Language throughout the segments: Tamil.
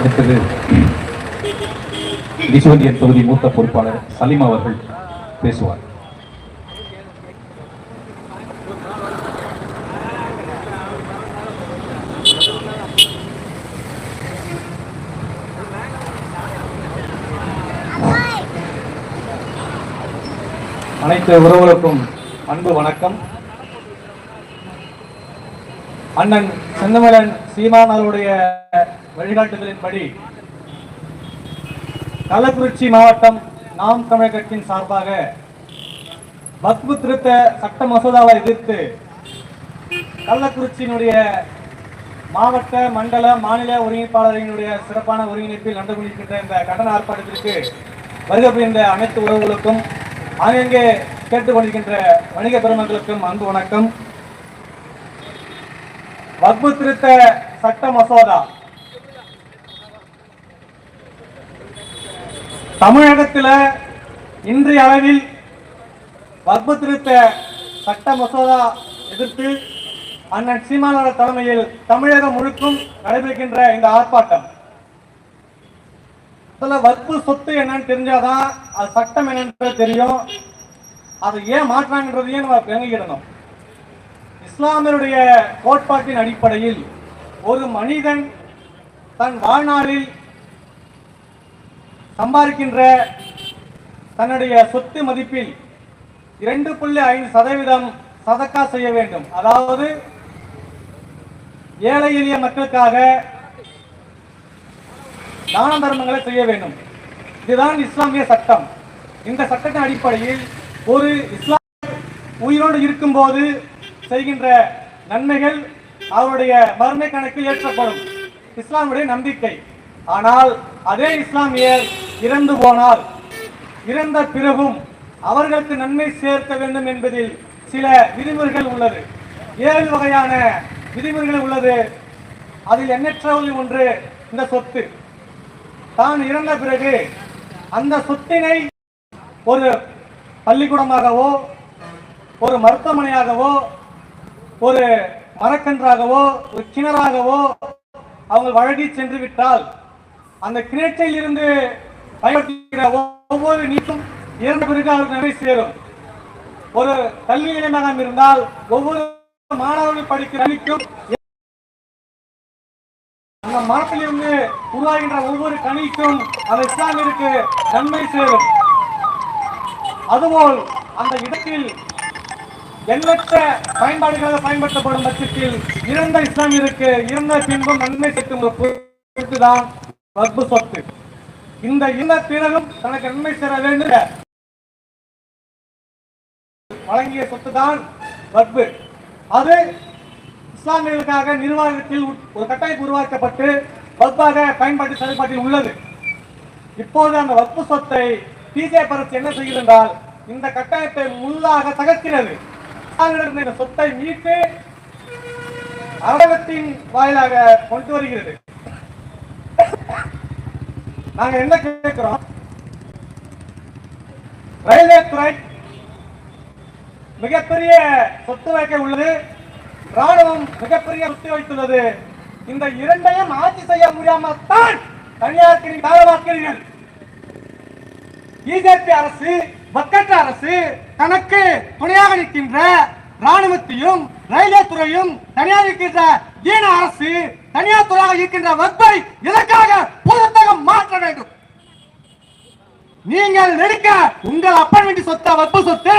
அடுத்தது ஈஸ்வரியன் தொகுதி மூத்த பொறுப்பாளர் சலீம் அவர்கள் பேசுவார். அனைத்து உறவுகளுக்கும் அன்பு வணக்கம். அண்ணன் செந்தமிழன் சீமான் அவருடைய வழிகாட்டுதலின்படி கள்ளக்குறிச்சி மாவட்டம் நாம் தமிழர் கட்சியின் சார்பாக வக்ஃபு திருத்த சட்ட மசோதாவை எதிர்த்து கள்ளக்குறிச்சியினுடைய மாவட்ட மண்டல மாநில ஒருங்கிணைப்பாளர்களினுடைய சிறப்பான ஒருங்கிணைப்பில் நடந்து கொண்டிருக்கின்ற இந்த கண்டன ஆர்ப்பாட்டத்திற்கு வருகை புரிந்த அனைத்து உறவுகளுக்கும் ஆங்கங்கே கேட்டுக்கொண்டிருக்கின்ற வணிக பெருமக்களுக்கும் அன்பு வணக்கம். வக்ஃபு திருத்த சட்ட மசோதா தமிழகத்தில் இன்றைய அளவில் வக்ஃபு திருத்த சட்ட மசோதா எதிர்த்து அண்ணன் சீமானவர் தலைமையில் தமிழகம் முழுக்கும் நடைபெறுகின்ற இந்த ஆர்ப்பாட்டம், வக்ஃபு சொத்து என்னன்னு தெரிஞ்சாதான் அது சட்டம் என்னன்றது தெரியும். அதை ஏன் மாற்றாங்கன்றதையும் நம்ம விளங்கிடணும். இஸ்லாமியருடைய கோட்பாட்டின் அடிப்படையில் ஒரு மனிதன் தன் வாழ்நாளில் சம்பாதிக்கின்ற தன்னுடைய சொத்து மதிப்பில் 2.5% சதக்கா செய்ய வேண்டும். அதாவது ஏழை எளிய மக்களுக்காக தான தர்மங்களை செய்ய வேண்டும். இதுதான் இஸ்லாமிய சட்டம். இந்த சட்டத்தின் அடிப்படையில் ஒரு இஸ்லாமியர் உயிரோடு இருக்கும் போது செய்கின்ற நன்மைகள் அவருடைய மறுமை கணக்கில் ஏற்றப்படும், இஸ்லாமுடைய நம்பிக்கை. ஆனால் அதே இஸ்லாமியர் இறந்து போனால் இறந்த பிறகும் அவர்களுக்கு நன்மை சேர்க்க வேண்டும் என்பதில் சில விதிமுறைகள் உள்ளது. 7 வகையான விதிமுறைகள் உள்ளது. அதில் எண்ணற்றவர்கள் ஒன்று இந்த சொத்து. தான் இறந்த பிறகு அந்த சொத்தினை ஒரு பள்ளிக்கூடமாகவோ ஒரு மருத்துவமனையாகவோ ஒரு மரக்கன்றாகவோ ஒரு கிணறாகவோ அவங்க வழங்கி சென்று விட்டால் அந்த கிணற்றில் இருந்து பயன்படுத்துகிற ஒவ்வொரு நீக்கும் இறந்த பிறகு அவருக்கு நன்மை சேரும். ஒரு கல்வி நிலையமாக இருந்தால் ஒவ்வொரு மாணவர்கள் படிக்கிற நீக்கும் அந்த மரத்திலிருந்து உருவாகின்ற ஒவ்வொரு கனிக்கும் அந்த இஸ்லாமியருக்கு நன்மை சேரும். அதுபோல் அந்த இடத்தில் எண்ணற்ற பயன்பாடுகளாக பயன்படுத்தப்படும் பட்சத்தில் இறந்த இஸ்லாமியருக்கு இறந்த பின்பும் நன்மை சேர்க்கும் தான் வக்ஃபு சொத்து. இந்த இன பிறகும் தனக்கு நன்மை சேர வேண்டும் வழங்கிய சொத்து தான் வக்ஃபு. அது இஸ்லாமியர்களுக்காக நிர்வாகத்தில் ஒரு கட்டமைப்பு உருவாக்கப்பட்டு வக்ஃபாக பயன்பாட்டு செயல்பாட்டில் உள்ளது. இப்போது அந்த வக்ஃபு சொத்தை பிஜேபி அரசு என்ன செய்கிறது என்றால் இந்த கட்டமைப்பை முள்ளாக தகர்க்கிறது. இந்த சொத்தை மீட்டு அரசாங்கத்தின் வாயிலாக கொண்டு வருகிறது. நாங்க என்ன கேட்கிறோம்? ரயில்வே துறை மிகப்பெரிய சொத்து வைக்க உள்ளது, ராணுவம் மிகப்பெரிய சொத்து வைத்துள்ளது. இந்த இரண்டையும் ஆட்சி செய்ய முடியாமல் தான் தனியாருக்கு தாரவாக்கிறீர்கள். பிஜேபி அரசு மக்கட்ட அரசு தனக்கு துணையாக நிற்கின்ற ராணுவத்தையும் ரயில்வே துறையும் தனியாக இருக்கின்ற தீன அரசு தனியார் துறையாக இருக்கின்ற வக்ஃபை இதற்காக புதுத்தாக மாற்ற வேண்டும். நீங்கள் நெடுக்க உங்கள் அப்பன் வீட்டு சொத்து வக்ஃபு சொத்து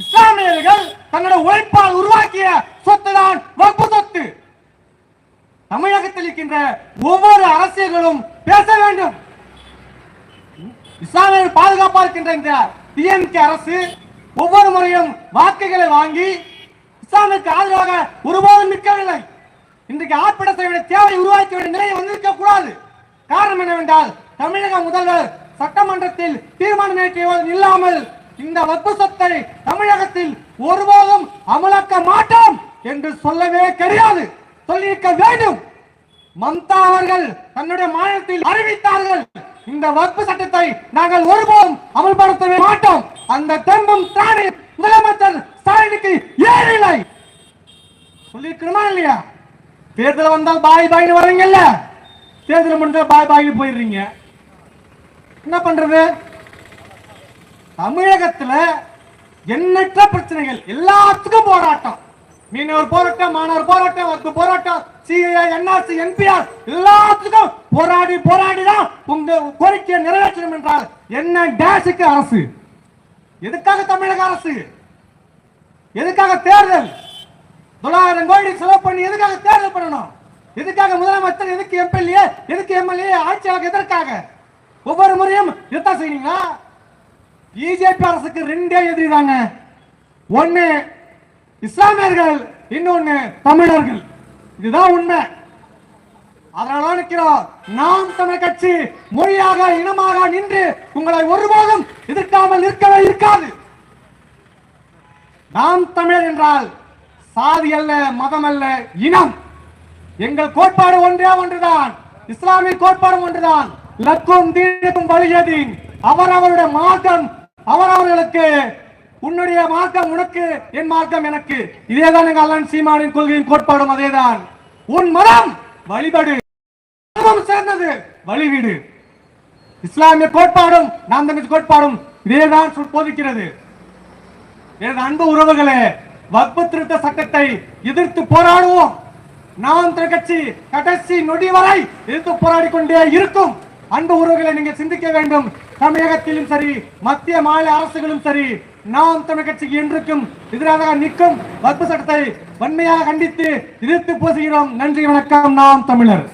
இஸ்லாமியர்கள் தங்களுடைய உழைப்பால் உருவாக்கிய சொத்து தான் வக்ஃபு சொத்து. தமிழகத்தில் இருக்கின்ற ஒவ்வொரு அரசியல்களும் பேச வேண்டும். இஸ்லாமியர்கள் பாதுகாப்பா இருக்கின்ற இந்த டிஎம்கே அரசு ஒவ்வொரு முறையும் வாக்குகளை வாங்கி இஸ்லாமிற்கு ஆதரவாக ஒருபோதும் நிற்கவில்லை. இன்றைக்கு ஆர்ப்பாட்ட செய்ய வேண்டிய தேவை உருவாக்க வேண்டிய நிலையை வந்திருக்க கூடாது. காரணம் என்னவென்றால் தமிழக முதல்வர் சட்டமன்றத்தில் தீர்மானம் இயற்றியது இல்லாமல் இந்த வக்ஃபு சொத்தை தமிழகத்தில் ஒருபோதும் அமலாக்க மாட்டோம் என்று சொல்லவே கிடையாது, சொல்லியிருக்க வேண்டும். மம்தா அவர்கள் தன்னுடைய மாநிலத்தில் அறிவித்தார்கள், இந்த வக்ஃபு சட்டத்தை நாங்கள் ஒருபோதும் அமல்படுத்தவே மாட்டோம். அந்த தெம்பும் திராணி முதலமைச்சர் ஸ்டாலினுக்கு ஏன் இல்லை சொல்லிருக்கணுமா இல்லையா? தேர்தல் வந்தால் பாய் பாய்னு வரீங்கல்ல, தேர்தல் முடிஞ்சா பாய் பாய் போயிடுறீங்க. என்ன பண்றது? தமிழகத்துல எண்ணற்ற பிரச்சனைகள், எல்லாத்துக்கும் போராட்டம். மீனவர் போராட்டம், மாணவர் போராட்டம், வர்க்க போராட்டம், சிஏஏ, என்ஆர்சி, என்பிஆர், எல்லாத்துக்கும் போராடி போராடிதான் உங்க கோரிக்கையை நிறைவேற்றணும் என்றால் என்ன டேஷுக்கு அரசு? எதுக்காக தமிழக அரசு? எதுக்காக தேர்தல்? 900 கோடி செலவு பண்ணி எதுக்காக தேர்தல் பண்ணணும்? எதுக்காக முதலமைச்சர்? எதுக்கு எம்எல்ஏ? எதுக்கு எம்எல்ஏ? ஆட்சியாளர் எதற்காக? ஒவ்வொரு முறையும் இதுதான் செய்வீங்களா? பிஜேபி அரசுக்கு 2 எதிரி தாங்க. ஒன்னு இஸ்லாமியர்கள், இன்னொன்னு தமிழர்கள். இதுதான் உண்மை. அதனால நிற்கிறோம். நாம் தமிழர் கட்சி மொழியாக இனமாக நின்று உங்களை ஒருபோதும் எதிர்க்காமல் இருக்கவே இருக்காது. நாம் தமிழர் என்றால் சாதி அல்ல, மதம் அல்ல, இனம். எங்கள் கோட்பாடு ஒன்றே ஒன்றுதான். இஸ்லாமிய கோட்பாடு ஒன்றுதான். லக்கும் தீனுக்கும் வலியதீன். அவரவருடைய மார்க்கம் அவரவர்களுக்கு. உன்னுடைய மார்க்கம் உனக்கு, என் மார்க்கம் எனக்கு. இதேதான் எங்கள் அல்லாஹ் சீமானின் கொள்கையின் கோட்பாடும் அதேதான். உன் மதம் வழிபடு, சேர்ந்தது வழிவிடு. இஸ்லாமிய கோட்பாடும் நாம் தமிழ் கோட்பாடும் இதேதான் போதிக்கிறது. அன்பு உறவுகளே, வக்பு திருத்த சட்டத்தை எதிர்த்து போராடுவோம். நாம் தமிழ் கட்சி கடைசி நொடி வரை எதிர்த்து போராடி கொண்டே இருக்கும். அன்பு உறவுகளை நீங்கள் சிந்திக்க வேண்டும். தமிழகத்திலும் சரி, மத்திய மாநில அரசுகளும் சரி, நாம் தமிழ் கட்சிக்கு என்றுக்கும் எதிராக நிற்கும் வக்பு சட்டத்தை வன்மையாக கண்டித்து எதிர்த்து பேசுகிறோம். நன்றி, வணக்கம். நாம் தமிழர்.